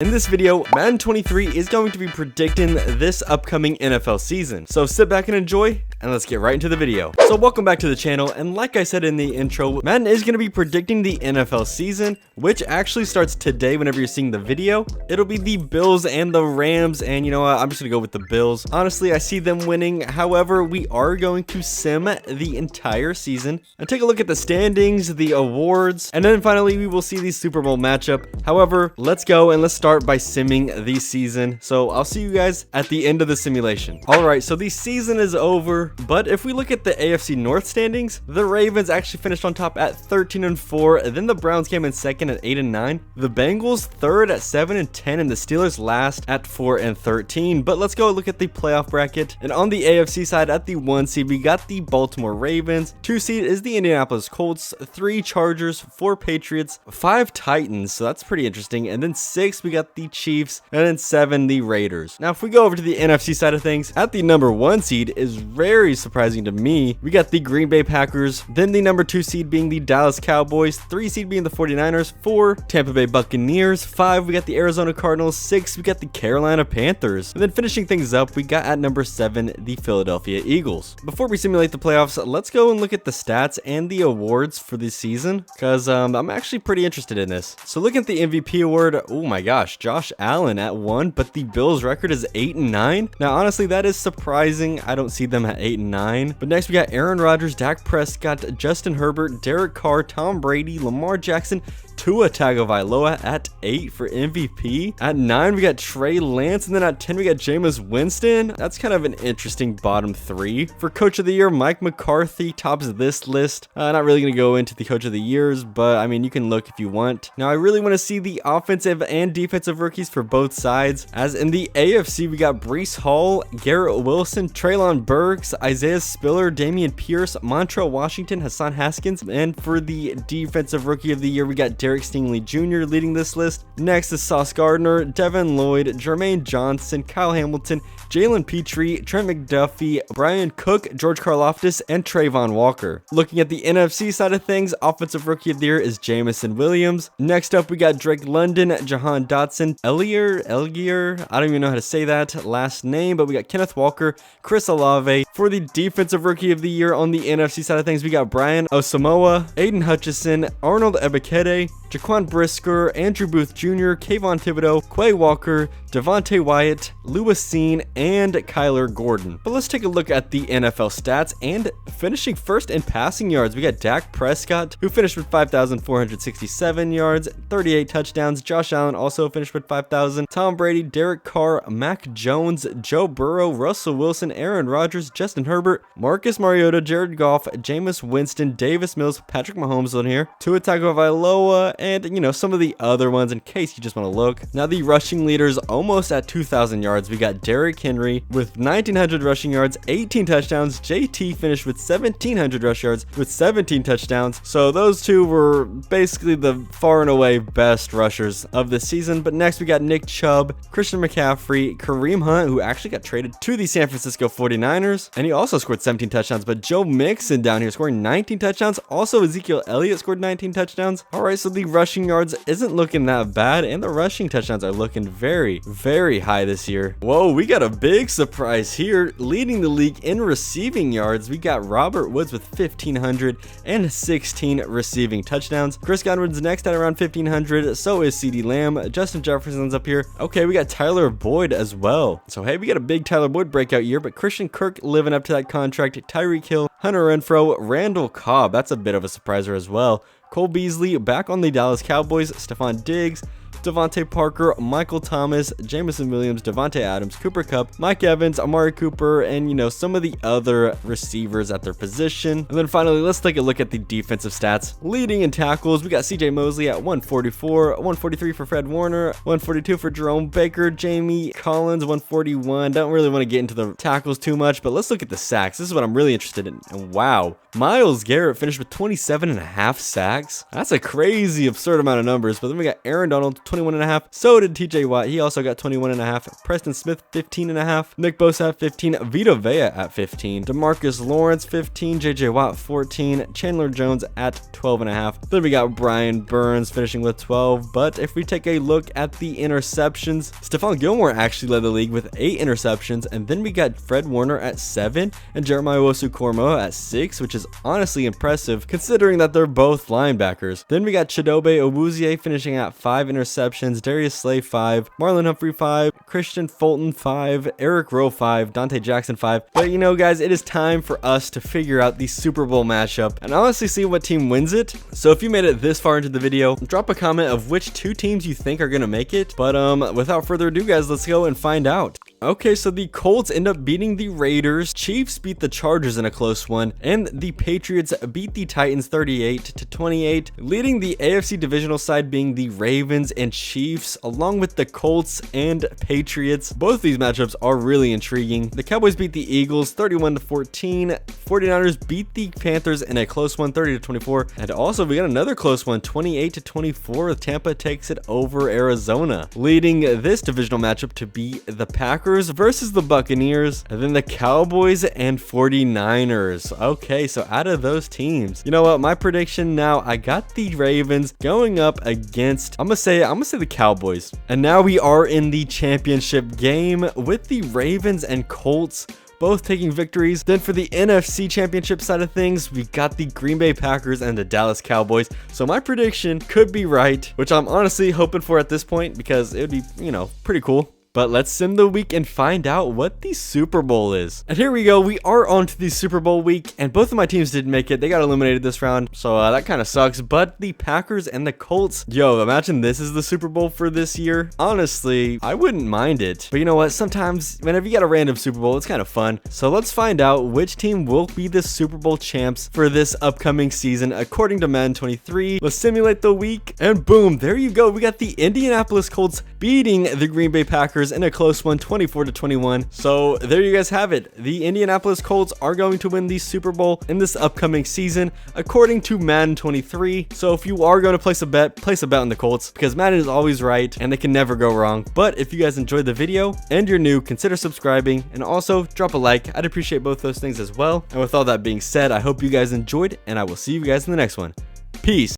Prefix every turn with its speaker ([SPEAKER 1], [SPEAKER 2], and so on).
[SPEAKER 1] In this video, Madden 23 is going to be predicting this upcoming NFL season. So sit back and enjoy, and let's get right into the video. So welcome back to the channel, and like I said in the intro, Madden is going to be predicting the NFL season, which actually starts today whenever you're seeing the video. It'll be the Bills and the Rams, and you know what, I'm just going to go with the Bills. Honestly, I see them winning. However, we are going to sim the entire season and take a look at the standings, the awards, and then finally we will see the Super Bowl matchup. However, let's go and let's start by simming the season. So I'll see you guys at the end of the simulation. All right, so the season is over, but if we look at the AFC North standings, the Ravens actually finished on top at 13-4. Then the Browns came in second at 8-9. The Bengals third at 7-10, and the Steelers last at 4-13. But let's go look at the playoff bracket. And on the AFC side, at the 1 seed, we got the Baltimore Ravens. 2 seed is the Indianapolis Colts. 3 Chargers, 4 Patriots, 5 Titans. So that's pretty interesting. And then 6 we got the Chiefs, and then 7 the Raiders. Now if we go over to the NFC side of things, at the number 1 seed is very surprising to me, we got the Green Bay Packers. Then the number 2 seed being the Dallas Cowboys, 3 seed being the 49ers, 4 Tampa Bay Buccaneers, 5 we got the Arizona Cardinals, 6 we got the Carolina Panthers, and then finishing things up we got at number 7 the Philadelphia Eagles. Before we simulate the playoffs, let's go and look at the stats and the awards for this season, because I'm actually pretty interested in this. So looking at the MVP award, oh my gosh, Josh Allen at 1, but the Bills record is 8-9. Now honestly, that is surprising. I don't see them at 8-9. But next we got Aaron Rodgers, Dak Prescott, Justin Herbert, Derek Carr, Tom Brady, Lamar Jackson, Tua Tagovailoa at 8 for MVP. At 9 we got Trey Lance, and then at 10 we got Jameis Winston. That's kind of an interesting bottom 3. For Coach of the Year, Mike McCarthy tops this list. Not really going to go into the Coach of the Years, but I mean, you can look if you want. Now I really want to see the offensive and defensive rookies for both sides. As in the AFC, we got Breece Hall, Garrett Wilson, Treylon Burks, Isaiah Spiller, Damian Pierce, Montrell Washington, Hassan Haskins. And for the defensive rookie of the year, we got Derek Stingley Jr. leading this list. Next is Sauce Gardner, Devin Lloyd, Jermaine Johnson, Kyle Hamilton, Jalen Petrie, Trent McDuffie, Brian Cook, George Karlaftis, and Trayvon Walker. Looking at the NFC side of things, offensive rookie of the year is Jamison Williams. Next up, we got Drake London, Jahan Dotson, Elgier, I don't even know how to say that last name, but we got Kenneth Walker, Chris Olave. For the defensive rookie of the year on the NFC side of things, we got Brian Osamoah, Aiden Hutchison, Arnold Ebiketie, Jaquan Brisker, Andrew Booth Jr., Kayvon Thibodeau, Quay Walker, Devontae Wyatt, Lewis Seen, and Kyler Gordon. But let's take a look at the NFL stats, and finishing first in passing yards, we got Dak Prescott, who finished with 5,467 yards, 38 touchdowns. Josh Allen also finished with 5,000. Tom Brady, Derek Carr, Mac Jones, Joe Burrow, Russell Wilson, Aaron Rodgers, Justin Herbert, Marcus Mariota, Jared Goff, Jameis Winston, Davis Mills, Patrick Mahomes on here, Tua Tagovailoa, and you know, some of the other ones in case you just want to look. Now the rushing leaders almost at 2,000 yards. We got Derrick Henry with 1,900 rushing yards, 18 touchdowns. JT finished with 1,700 rush yards with 17 touchdowns. So those two were basically the far and away best rushers of the season. But next we got Nick Chubb, Christian McCaffrey, Kareem Hunt, who actually got traded to the San Francisco 49ers, and he also scored 17 touchdowns. But Joe Mixon down here scoring 19 touchdowns. Also Ezekiel Elliott scored 19 touchdowns. All right, so the rushing yards isn't looking that bad, and the rushing touchdowns are looking very, very high this year. Whoa, we got a big surprise here. Leading the league in receiving yards, we got Robert Woods with 1,516 receiving touchdowns. Chris Godwin's next at around 1,500. So is CeeDee Lamb. Justin Jefferson's up here. Okay, we got Tyler Boyd as well. So hey, we got a big Tyler Boyd breakout year, but Christian Kirk living up to that contract. Tyreek Hill, Hunter Renfrow, Randall Cobb. That's a bit of a surpriser as well. Cole Beasley back on the Dallas Cowboys, Stephon Diggs, Devontae Parker, Michael Thomas, Jameson Williams, Devontae Adams, Cooper Kupp, Mike Evans, Amari Cooper, and you know, some of the other receivers at their position. And then finally, let's take a look at the defensive stats. Leading in tackles, we got CJ Mosley at 144, 143 for Fred Warner, 142 for Jerome Baker, Jamie Collins, 141. Don't really want to get into the tackles too much, but let's look at the sacks. This is what I'm really interested in. And wow, Myles Garrett finished with 27.5 sacks. That's a crazy, absurd amount of numbers. But then we got Aaron Donald, 21.5. So did TJ Watt. He also got 21.5. Preston Smith, 15.5. Nick Bosa at 15. Vita Vea at 15. DeMarcus Lawrence, 15. JJ Watt, 14. Chandler Jones at 12.5. Then we got Brian Burns finishing with 12. But if we take a look at the interceptions, Stephon Gilmore actually led the league with 8 interceptions. And then we got Fred Warner at 7 and Jeremiah Owusu-Koramoah at 6, which is honestly impressive considering that they're both linebackers. Then we got Chidobe Awuzie finishing at 5 interceptions, Darius Slay 5, Marlon Humphrey 5, Christian Fulton 5, Eric Rowe 5, Dante Jackson 5. But you know, guys, it is time for us to figure out the Super Bowl matchup and honestly see what team wins it. So if you made it this far into the video, drop a comment of which 2 teams you think are gonna make it. But without further ado, guys, let's go and find out. Okay, so the Colts end up beating the Raiders, Chiefs beat the Chargers in a close one, and the Patriots beat the Titans 38-28, leading the AFC divisional side being the Ravens and Chiefs, along with the Colts and Patriots. Both these matchups are really intriguing. The Cowboys beat the Eagles 31-14, 49ers beat the Panthers in a close one 30-24, and also we got another close one 28-24. Tampa takes it over Arizona, leading this divisional matchup to be the Packers versus the Buccaneers, and then the Cowboys and 49ers. Okay, so out of those teams, you know what, my prediction now, I got the Ravens going up against, I'm gonna say the Cowboys. And now we are in the championship game with the Ravens and Colts both taking victories. Then for the NFC championship side of things, we got the Green Bay Packers and the Dallas Cowboys. So my prediction could be right, which I'm honestly hoping for at this point because it would be, you know, pretty cool. But let's sim the week and find out what the Super Bowl is. And here we go. We are on to the Super Bowl week, and both of my teams didn't make it. They got eliminated this round, so that kind of sucks. But the Packers and the Colts, yo, imagine this is the Super Bowl for this year. Honestly, I wouldn't mind it. But you know what? Sometimes whenever you got a random Super Bowl, it's kind of fun. So let's find out which team will be the Super Bowl champs for this upcoming season according to Madden 23. Let's simulate the week, and boom, there you go. We got the Indianapolis Colts beating the Green Bay Packers in a close one 24-21. So there you guys have it. The Indianapolis Colts are going to win the Super Bowl in this upcoming season according to Madden 23. So if you are going to place a bet on the Colts because Madden is always right and they can never go wrong. But if you guys enjoyed the video and you're new, consider subscribing and also drop a like. I'd appreciate both those things as well. And with all that being said, I hope you guys enjoyed and I will see you guys in the next one. Peace.